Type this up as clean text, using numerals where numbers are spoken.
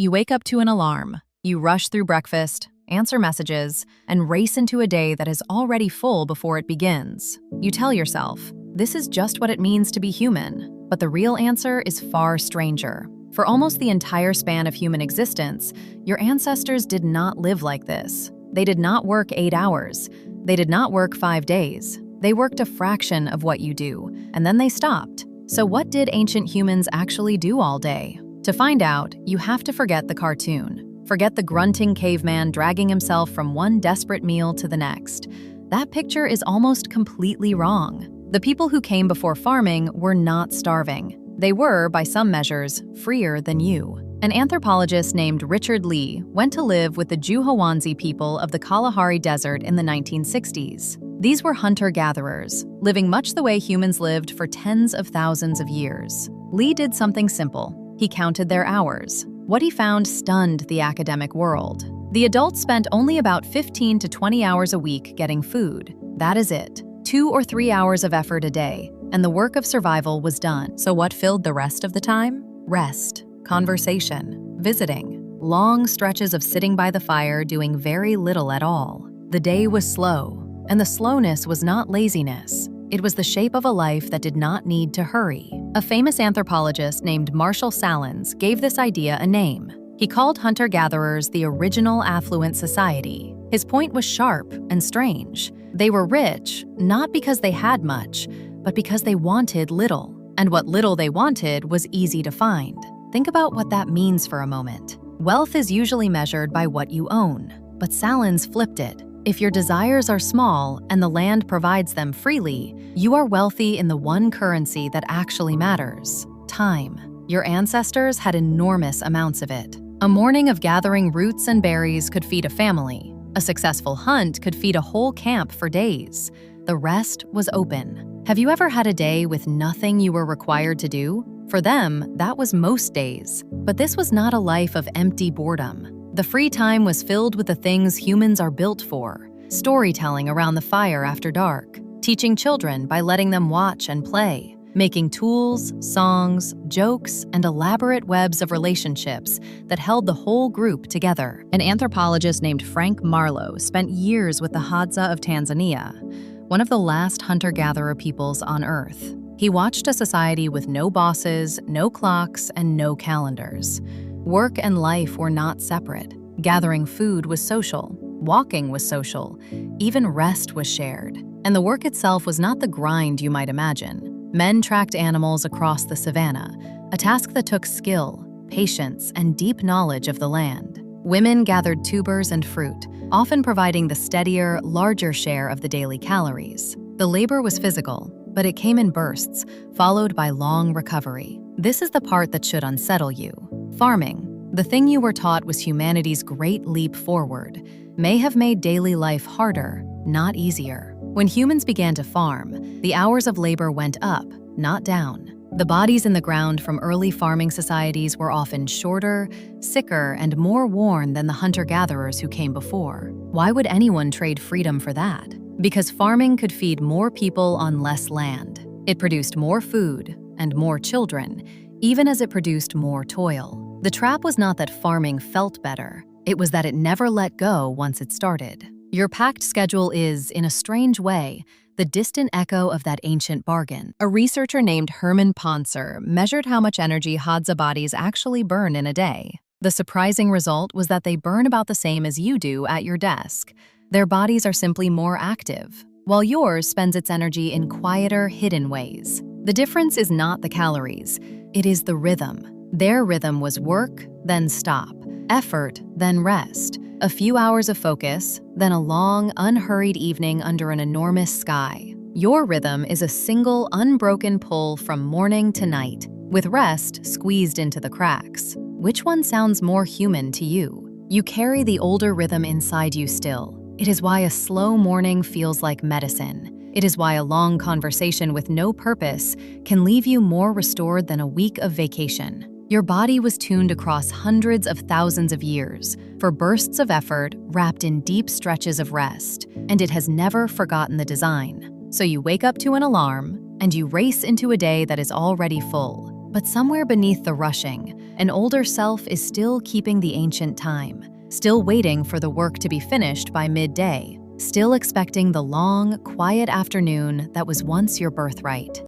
You wake up to an alarm. You rush through breakfast, answer messages, and race into a day that is already full before it begins. You tell yourself, this is just what it means to be human. But the real answer is far stranger. For almost the entire span of human existence, your ancestors did not live like this. They did not work 8 hours. They did not work 5 days. They worked a fraction of what you do, and then they stopped. So what did ancient humans actually do all day? To find out, you have to forget the cartoon. Forget the grunting caveman dragging himself from one desperate meal to the next. That picture is almost completely wrong. The people who came before farming were not starving. They were, by some measures, freer than you. An anthropologist named Richard Lee went to live with the Juhawonzi people of the Kalahari Desert in the 1960s. These were hunter-gatherers, living much the way humans lived for tens of thousands of years. Lee did something simple. He counted their hours. What he found stunned the academic world. The adults spent only about 15 to 20 hours a week getting food. That is it. 2 or 3 hours of effort a day, and the work of survival was done. So what filled the rest of the time? Rest, conversation, visiting, long stretches of sitting by the fire doing very little at all. The day was slow, and the slowness was not laziness. It was the shape of a life that did not need to hurry. A famous anthropologist named Marshall Sahlins gave this idea a name. He called hunter-gatherers the original affluent society. His point was sharp and strange. They were rich, not because they had much, but because they wanted little. And what little they wanted was easy to find. Think about what that means for a moment. Wealth is usually measured by what you own, but Sahlins flipped it. If your desires are small and the land provides them freely, you are wealthy in the one currency that actually matters: time. Your ancestors had enormous amounts of it. A morning of gathering roots and berries could feed a family. A successful hunt could feed a whole camp for days. The rest was open. Have you ever had a day with nothing you were required to do? For them, that was most days. But this was not a life of empty boredom. The free time was filled with the things humans are built for: storytelling around the fire after dark, teaching children by letting them watch and play, making tools, songs, jokes, and elaborate webs of relationships that held the whole group together. An anthropologist named Frank Marlowe spent years with the Hadza of Tanzania, one of the last hunter-gatherer peoples on Earth. He watched a society with no bosses, no clocks, and no calendars. Work and life were not separate. Gathering food was social. Walking was social. Even rest was shared. And the work itself was not the grind you might imagine. Men tracked animals across the savannah, a task that took skill, patience, and deep knowledge of the land. Women gathered tubers and fruit, often providing the steadier, larger share of the daily calories. The labor was physical, but it came in bursts, followed by long recovery. This is the part that should unsettle you. Farming, the thing you were taught was humanity's great leap forward, may have made daily life harder, not easier. When humans began to farm, the hours of labor went up, not down. The bodies in the ground from early farming societies were often shorter, sicker, and more worn than the hunter-gatherers who came before. Why would anyone trade freedom for that? Because farming could feed more people on less land. It produced more food and more children, even as it produced more toil. The trap was not that farming felt better. It was that it never let go once it started. Your packed schedule is, in a strange way, the distant echo of that ancient bargain. A researcher named Herman Poncer measured how much energy hadza bodies actually burn in a day. The surprising result was that they burn about the same as you do at your desk. Their bodies are simply more active, while yours spends its energy in quieter, hidden ways. The difference is not the calories, it is the rhythm. Their rhythm was work, then stop, effort, then rest, a few hours of focus, then a long, unhurried evening under an enormous sky. Your rhythm is a single, unbroken pull from morning to night, with rest squeezed into the cracks. Which one sounds more human to you? You carry the older rhythm inside you still. It is why a slow morning feels like medicine. It is why a long conversation with no purpose can leave you more restored than a week of vacation. Your body was tuned across hundreds of thousands of years for bursts of effort wrapped in deep stretches of rest, and it has never forgotten the design. So you wake up to an alarm, and you race into a day that is already full. But somewhere beneath the rushing, An older self is still keeping the ancient time, still waiting for the work to be finished by midday, still expecting the long, quiet afternoon that was once your birthright.